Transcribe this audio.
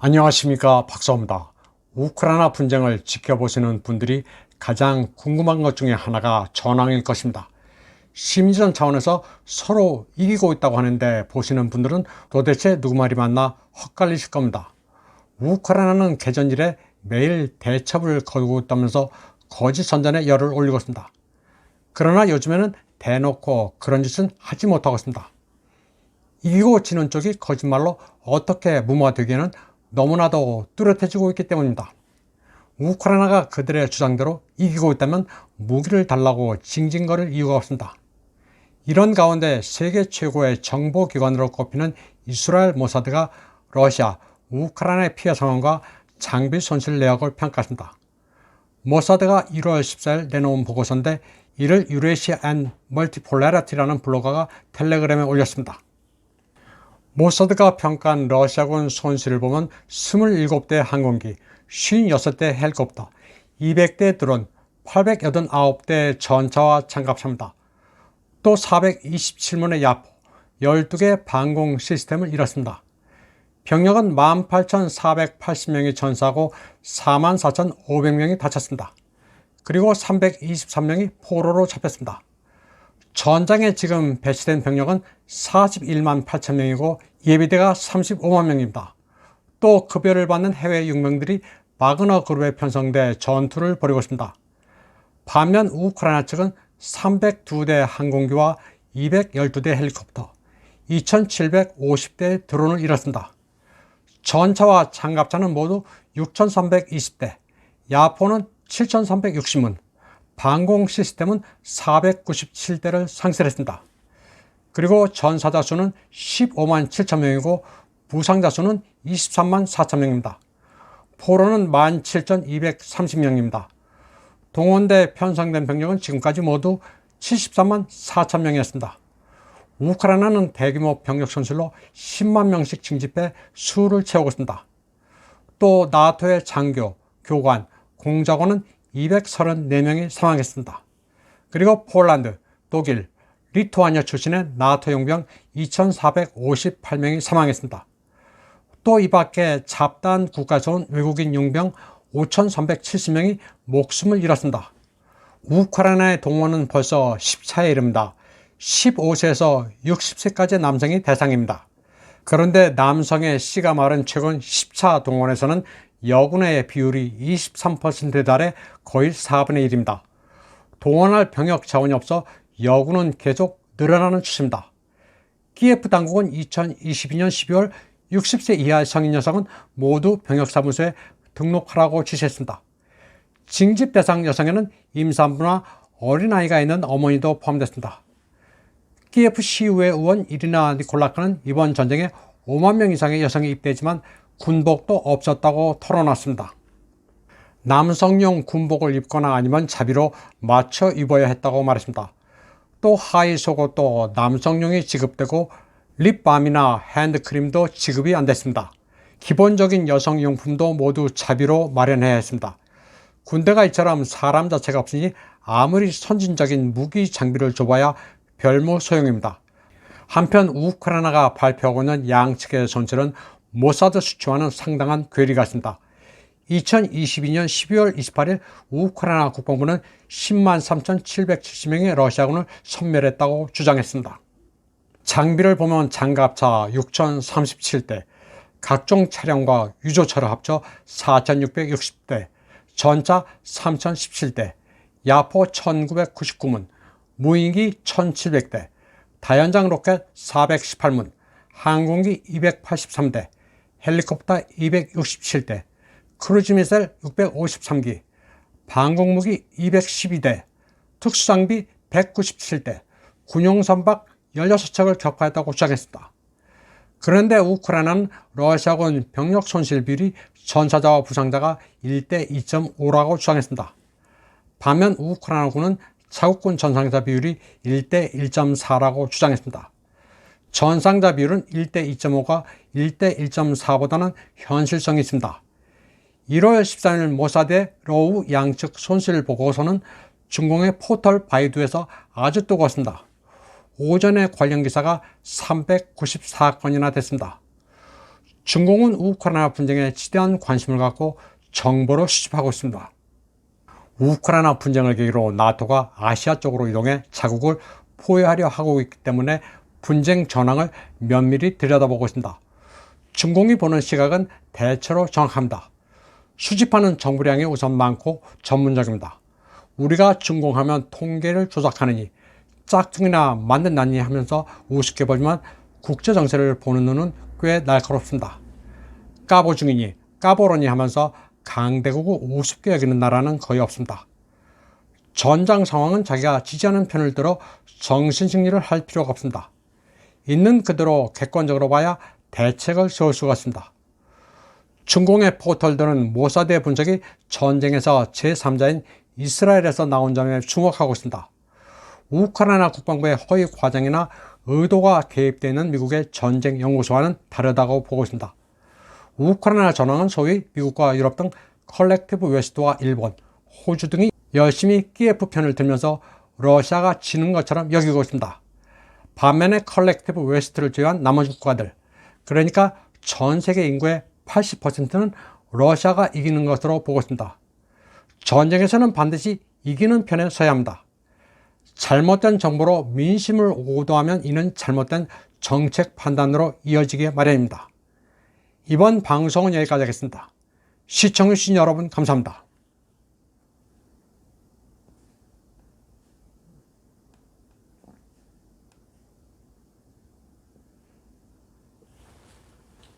안녕하십니까, 박사입니다. 우크라이나 분쟁을 지켜보시는 분들이 가장 궁금한 것 중에 하나가 전황일 것입니다. 심리전 차원에서 서로 이기고 있다고 하는데 보시는 분들은 도대체 누구 말이 맞나 헛갈리실 겁니다. 우크라이나는 개전 이래 매일 대첩을 거두고 있다면서 거짓 선전에 열을 올리고 있습니다. 그러나 요즘에는 대놓고 그런 짓은 하지 못하고 있습니다. 이기고 지는 쪽이 거짓말로 어떻게 무마되기에는 너무나도 뚜렷해지고 있기 때문입니다. 우크라이나가 그들의 주장대로 이기고 있다면 무기를 달라고 징징거릴 이유가 없습니다. 이런 가운데 세계 최고의 정보기관으로 꼽히는 이스라엘 모사드가 러시아, 우크라이나의 피해 상황과 장비 손실 내역을 평가했습니다. 모사드가 1월 14일 내놓은 보고서인데 이를 유레시아 앤 멀티폴라리티라는 블로거가 텔레그램에 올렸습니다. 모사드가 평가한 러시아군 손실을 보면 27대 항공기, 56대 헬리콥터, 200대 드론, 889대 전차와 장갑차입니다. 또 427문의 야포, 12개 방공 시스템을 잃었습니다. 병력은 18,480명이 전사하고 44,500명이 다쳤습니다. 그리고 323명이 포로로 잡혔습니다. 전장에 지금 배치된 병력은 41만 8천 명이고 예비대가 35만 명입니다. 또 급여를 받는 해외 용병들이 바그너 그룹에 편성돼 전투를 벌이고 있습니다. 반면 우크라이나 측은 302대 항공기와 212대 헬리콥터, 2,750대 드론을 잃었습니다. 전차와 장갑차는 모두 6,320대, 야포는 7,360문, 방공 시스템은 497대를 상실했습니다. 그리고 전사자 수는 15만 7천 명이고 부상자 수는 23만 4천 명입니다. 포로는 17,230명입니다. 동원돼 편성된 병력은 지금까지 모두 73만 4천 명이었습니다. 우크라이나는 대규모 병력 손실로 10만 명씩 징집해 수를 채우고 있습니다. 또 나토의 장교, 교관, 공작원은 234명이 사망했습니다. 그리고 폴란드, 독일, 리투아니아 출신의 나토 용병 2,458명이 사망했습니다. 또 이 밖에 잡다한 국가에서 온 외국인 용병 5,370명이 목숨을 잃었습니다. 우크라이나의 동원은 벌써 10차에 이릅니다. 15세에서 60세까지의 남성이 대상입니다. 그런데 남성의 씨가 마른 최근 10차 동원에서는 여군의 비율이 23%에 달해 거의 4분의 1입니다. 동원할 병역 자원이 없어 여군은 계속 늘어나는 추세입니다. 키예프 당국은 2022년 12월 60세 이하 성인 여성은 모두 병역사무소에 등록하라고 지시했습니다. 징집 대상 여성에는 임산부나 어린아이가 있는 어머니도 포함됐습니다. 키예프 시의회 의원 이리나 니콜라카는 이번 전쟁에 5만 명 이상의 여성이 입대했지만 군복도 없었다고 토론했습니다. 남성용 군복을 입거나 아니면 자비로 맞춰 입어야 했다고 말했습니다. 또 하의 속옷도 남성용이 지급되고 립밤이나 핸드크림도 지급이 안 됐습니다. 기본적인 여성용품도 모두 자비로 마련해야 했습니다. 군대가 이처럼 사람 자체가 없으니 아무리 선진적인 무기 장비를 줘봐야 별무 소용입니다. 한편 우크라이나가 발표하고 있는 양측의 손실은 모사드 수치와는 상당한 괴리가 있습니다. 2022년 12월 28일 우크라이나 국방부는 10만 3,770명의 러시아군을 섬멸했다고 주장했습니다. 장비를 보면 장갑차 6,037대, 각종 차량과 유조차를 합쳐 4,660대, 전차 3,017대, 야포 1,999문, 무인기 1,700대, 다연장 로켓 418문, 항공기 283대, 헬리콥터 267대, 크루즈 미사일 653기, 방공무기 212대, 특수장비 197대, 군용선박 16척을 격파했다고 주장했습니다. 그런데 우크라이나는 러시아군 병력 손실 비율이 전사자와 부상자가 1대 2.5라고 주장했습니다. 반면 우크라이나군은 자국군 전상자 비율이 1대 1.4라고 주장했습니다. 전상자 비율은 1대 2.5가 1대 1.4보다는 현실성이 있습니다. 1월 13일 모사드의 러우 양측 손실 보고서는 중공의 포털 바이두에서 아주 뜨거웠습니다. 오전에 관련 기사가 394건이나 됐습니다. 중공은 우크라이나 분쟁에 지대한 관심을 갖고 정보를 수집하고 있습니다. 우크라이나 분쟁을 계기로 나토가 아시아 쪽으로 이동해 자국을 포위하려 하고 있기 때문에 분쟁 전황을 면밀히 들여다보고 있습니다. 중공이 보는 시각은 대체로 정확합니다. 수집하는 정보량이 우선 많고 전문적입니다. 우리가 중공하면 통계를 조작하느니 짝퉁이나 만든다니 하면서 우습게 보지만 국제 정세를 보는 눈은 꽤 날카롭습니다. 까보 중이니 까보로니 하면서 강대국을 우습게 여기는 나라는 거의 없습니다. 전장 상황은 자기가 지지하는 편을 들어 정신승리를 할 필요가 없습니다. 있는 그대로 객관적으로 봐야 대책을 세울 수가 있습니다. 중공의 포털들은 모사드의 분석이 전쟁에서 제3자인 이스라엘에서 나온 점에 주목하고 있습니다. 우크라이나 국방부의 허위 과장이나 의도가 개입되어 있는 미국의 전쟁 연구소와는 다르다고 보고 있습니다. 우크라이나 전황은 소위 미국과 유럽 등 컬렉티브 웨스트와 일본, 호주 등이 열심히 키예프 편을 들면서 러시아가 지는 것처럼 여기고 있습니다. 반면에 컬렉티브 웨스트를 제외한 나머지 국가들, 그러니까 전 세계 인구의 80%는 러시아가 이기는 것으로 보고 있습니다. 전쟁에서는 반드시 이기는 편에 서야 합니다. 잘못된 정보로 민심을 오도하면 이는 잘못된 정책 판단으로 이어지기 마련입니다. 이번 방송은 여기까지 하겠습니다. 시청해주신 여러분 감사합니다.